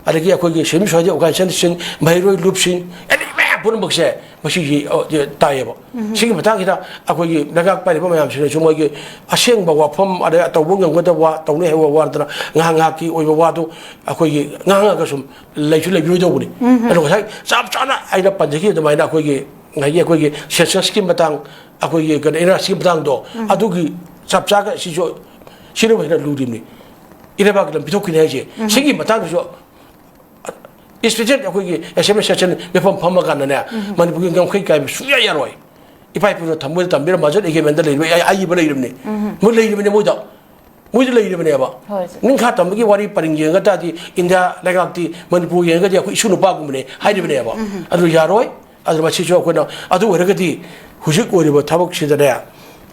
ꯑꯗꯒꯤ ꯑꯩꯈꯣꯏꯒꯤ ꯁꯦꯝ ꯁ꯭ꯋꯥꯏꯗ ꯑꯣꯔꯒꯥꯅꯥꯏꯖꯦꯁꯟꯁꯤꯡ ꯃꯍꯩꯔꯣꯏ ꯂꯨꯞꯁꯤꯡ ꯑꯦꯅꯤ ꯃꯌꯥꯝ ꯄꯨꯝꯅꯃꯛꯁꯦ ꯃꯁꯤꯒꯤ ꯇꯥꯏꯌꯦꯕ ꯁꯤꯒꯤ ꯃꯇꯥꯡꯁꯤꯗ ꯑꯩꯈꯣꯏꯒꯤ ꯂꯩꯉꯥꯛ ꯄꯥꯏꯔꯤꯕ ꯃꯌꯥꯝꯁꯤꯅꯁꯨ ꯃꯣꯏꯒꯤ ꯑꯁꯦꯡꯕ ꯋꯥꯐꯝ ꯑꯗꯩ ꯇꯧꯕ ꯉꯝꯒꯗꯕ ꯋꯥ ꯇꯧꯅꯤ ꯍꯥꯏꯕ ꯋꯥꯗꯅ ꯉꯥꯏꯍꯥꯛ ꯉꯥꯏꯍꯥꯛꯀꯤ ꯑꯣꯏꯕ ꯋꯥꯗꯨ ꯑꯩꯈꯣꯏꯒꯤ ꯉꯥꯡꯉꯒ ꯁꯨꯝ ꯂꯩꯁꯨ ꯂꯩꯕꯤꯔꯣꯏꯗꯧꯕꯅꯤ ꯑꯗꯣ ꯉꯁꯥꯏ ꯆꯞ ꯆꯥꯅ ꯑꯩꯅ ꯄꯟꯖꯈꯤꯕ ꯑꯗꯨꯃꯥꯏꯅ ꯑꯩꯈꯣꯏꯒꯤ ꯁꯦꯟꯁꯁꯀꯤ ꯃꯇꯥꯡ ꯑꯩꯈꯣꯏꯒꯤ ꯀꯩꯅꯣ ꯑꯦꯅꯥꯔꯁꯤꯒꯤ ꯃꯇꯥꯡꯗꯣ ꯑꯗꯨꯒꯤ ꯆꯞ ꯆꯥꯒ ꯁꯤꯁꯨ ꯁꯤꯅꯕꯨ ꯍꯦꯟꯅ ꯂꯨꯔꯤꯕꯅꯤ 이래밖에 좀 비토끼네 하지. 생기 마땅해서 이스페셜 아고기 SMS 세션 몇번 범어갔는데 많이 보긴 좀 크게 수야야로이. 이파이프로 담보에 담비를 맞아 이게 맨날 이거 아이브라 이름니. 뭐 이름이 뭐다. 뭐들 이름이 해봐. 닌가 담기 와리 빠링게 가다디 인디아 레각디 만이부 얘가 그 이슈는 바꾸면 하이브네 해봐. 아주 야로이. 아주 마치 좋거나 아주 그러거디 후식 거리버 타복 시절에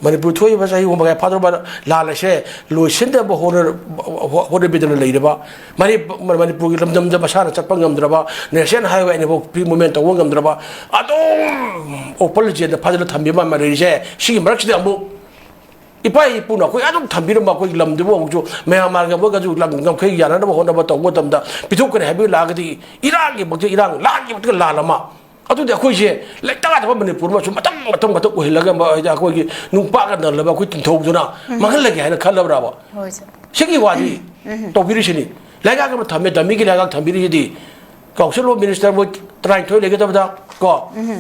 만이부 토이 바사 이거 뭐가 파도바 라라셰 로신데 뭐 호르 비드는 레이르바 만이부 람담자 바사나 잡방 감드라바 내션 하이웨이네 뭐 비모멘트 원 감드라바 아동 오폴리지에 파들 담비만 말이제 시기 마르치데 뭐 이파이 뿌나 거기 아주 담비를 막고 람드고 뭐죠 매야 말가 뭐 가지고 람감 거기 야나도 뭐 혼나바 또 뭐담다 비토크네 해비 라가디 이랑이 뭐죠 이랑 라기 뭐 라라마 아두데 아코이제 렉다가 보면 부르마 좀 마땅 오힐라가 뭐 이제 아코이 눈빠가 날라바 아코이 팅토우잖아 막을라게 하는 칼라브라바 시기 와디 또 비리시니 내가 그러면 담미기 내가 담비리디 가우슬로 미니스터 뭐 트라이 토이 레게다보다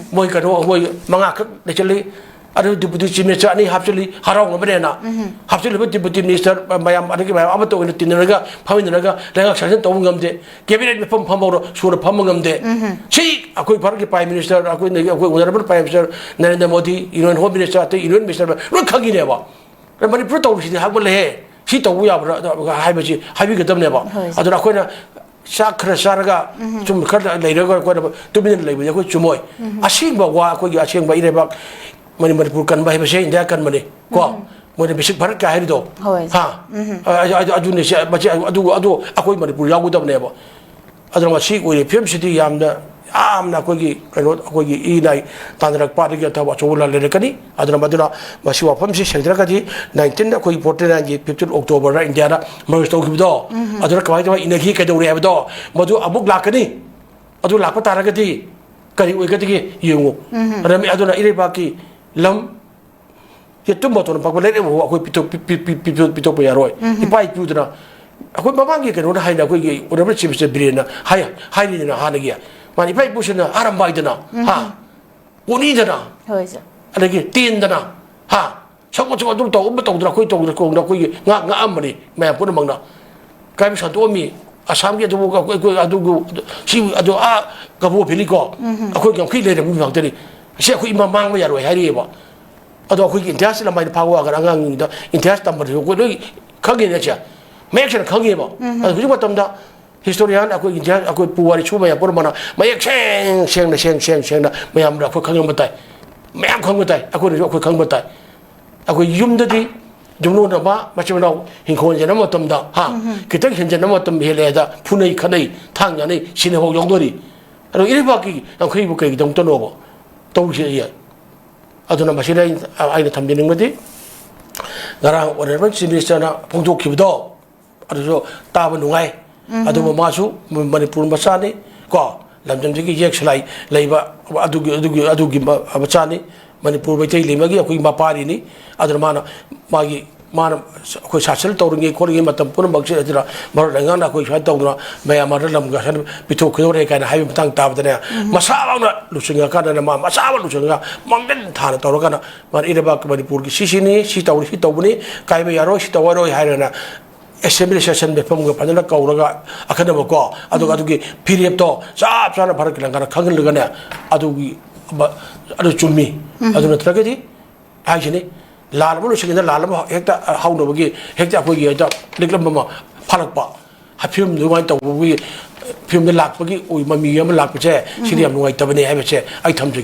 뭐 이거 뭐 망아 내절리 아주 디부디 미니스터 아니 합슬리 하라고 그러나 합슬리 디부디 미니스터 마얌 아니 그 아무 또 이런 뛰는가 파미는가 내가 사실 또 뭔가인데 개비넷 펌 펌으로 수로 펌먹는데 시 아코이 바르게 파이 미니스터 아코이 내가 아코이 오늘은 파이 미니스터 내는데 뭐디 이런 홈 미니스터 같은 이런 미니스터 뭐 가기네 봐 그럼 많이 프로토 시대 학벌 해 시도 우야 하이버지 하이비 때문에 봐 아들 아코이나 샤크라샤가 좀 그러다 내려가 거는 두비는 레이브 아코이 주모이 아싱바 와 아코이 아싱바 이래 봐 mani manipur kan bai base india kan mani ko mani basic bharat ka harido ha aju ne bache adu akoi manipur yagu dab ne ba adra ma si oi pm city yamna ko gi kano ko gi I nai tandrak party ga tawa chola le kani adra maduna masi wa pam si sendra ka di 19 da ko 49 ji 15 october ra india da merge to gido adra ka bai ina gi ka do re ba madu abuk lakani adu lakpa tara ga di kari oi ga di yengu adra mi aduna ire ba ki lam ye tum boton pa le wo ko pito ya roi ipai pudra ko babangi ke no haina ko ge ora chip se brina haya haini na hana ge mani pai busna aram bai dana ha uni dana hoja adagi tin dana ha chakko tum to um to dra ko ko nga amani me pun mangna kai bi santo mi asam ge du ko adu si adu a ka bo pili ko ko ge khi le de mi bang de 시 그 이만 망고 야로 해리 봐. 아도 그 인터넷을 많이 파고 와가 안강이다. 인터넷 담버도 그 거기 내자. 맥션 거기 봐. 아 그리고 담다 히스토리안 아고 인터넷 아고 부와리 추바야 보르마나 마약 생생나 마ям라 그 강경 못다. 매am 강못다. 아고 그 강못다. 아고 юм들이 좀노나 봐. 마치면 hin콘제나 못 담다. 하. 그때 현재는 못 담 해래다. 푸네이 카네이 탕년이 신의 혹 용도리. 그리고 일박이 거기 볼게 이 정도 넣어. 동시에 아두나 마시라 아이는 담비는 거지 나랑 오래는 시민이잖아 봉독 기부도 아주 따분 농아이 아두 뭐 마수 머니푸르 마사니 거 람점지기 예슬라이 레이바 아두기 마차니 머니푸르 베이테 리마기 아쿠이 마파리니 아두 마나 그 사실 떠오르게 거리게 맞던 분은 먹지 애들아 말 내가 그 잘 떠오르나 매야 말을 남가 산 비토 그거래 가는 하이 땅 따버더냐 마사바나 루싱가 가는 마사바 루싱가 망된 타는 떠오르가나 말 이래 봐 그만이 부르기 시시니 시타우리 시타우니 가이베 야로 시타와로 하려나 assembly session 몇 번가 받으라 까오라가 아카데 먹고 아두기 PDF도 쌉싸나 바로 그냥 가나 강을 가네 아두기 아주 좀미 아두는 들어가지 아시니 라르블로 시기다 라르블 핵다 하우노버기 핵다 거기 저 릭럼마 팔락바 하필 누가 있다 우리 필름들 락버기 우리 마미야 락버제 시리암 누가 있다버네 해베체 아이 탐지